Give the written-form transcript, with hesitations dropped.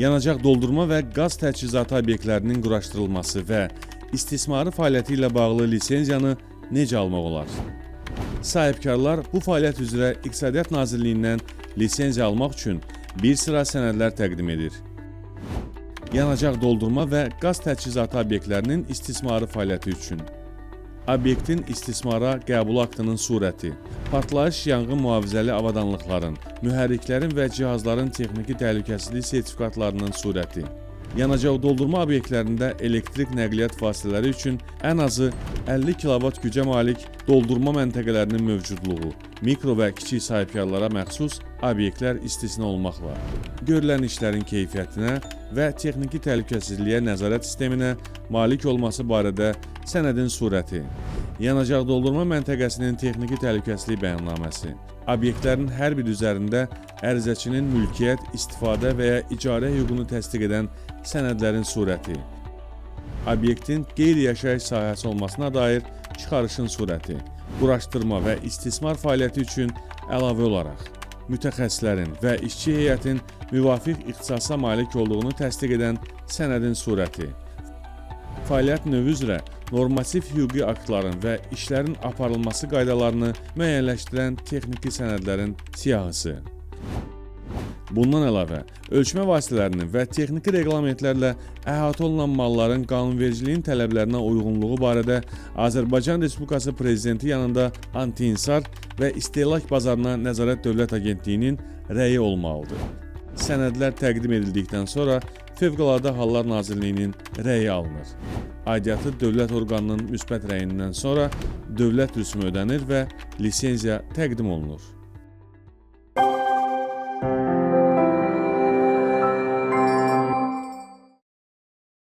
yanacaq doldurma və qaz təchizatı obyektlərinin quraşdırılması və istismarı fəaliyyəti ilə bağlı lisenziyanı necə almaq olar? Sahibkarlar bu fəaliyyət üzrə İqtisadiyyat Nazirliyindən lisenziya almaq üçün bir sıra sənədlər təqdim edir. Yanacaq doldurma və qaz təchizatı obyektlərinin istismarı fəaliyyəti üçün obyektin istismara qəbul aktının surəti, partlayış yanğın mühafizəli avadanlıqların, mühərriklərin və cihazların texniki təhlükəsizlik sertifikatlarının surəti, yanacaq doldurma obyektlərində elektrik nəqliyyat vasitələri üçün ən azı 50 kW gücə malik doldurma məntəqələrinin mövcudluğu, mikro və kiçik sahibkarlara məxsus obyektlər istisna olmaqla, görülən işlərin keyfiyyətinə və texniki təhlükəsizliyə nəzarət sisteminə malik olması barədə sənədin surəti, yanacaq doldurma məntəqəsinin texniki təhlükəsizlik bəyannaməsi, obyektlərin hər biri üzərində ərizəçinin mülkiyyət, istifadə və ya icarə hüququnu təsdiq edən sənədlərin surəti, obyektin qeyri-yaşayış sahəsi olmasına dair çıxarışın surəti, quraşdırma və istismar fəaliyyəti üçün əlavə olaraq mütəxəssislərin və işçi heyətin müvafiq ixtisasa malik olduğunu təsdiq edən sənədin surəti, fəaliyyət növü üzrə normativ hüquqi aktların və işlərin aparılması qaydalarını müəyyənləşdirən texniki sənədlərin siyahısı. Bundan əlavə, ölçmə vasitələrinin və texniki reqlamentlərlə əhatə olunan malların qanunvericiliyin tələblərinə uyğunluğu barədə Azərbaycan Respublikası Prezidenti yanında Anti-İnsar və İstehlak Bazarına Nəzarət Dövlət Agentliyinin rəyi olmalıdır. Sənədlər təqdim edildikdən sonra Fövqəladə Hallar Nazirliyinin rəyi alınır. Aidiyyatı dövlət orqanının müsbət rəyindən sonra dövlət rüsumu ödənir və lisenziya təqdim olunur.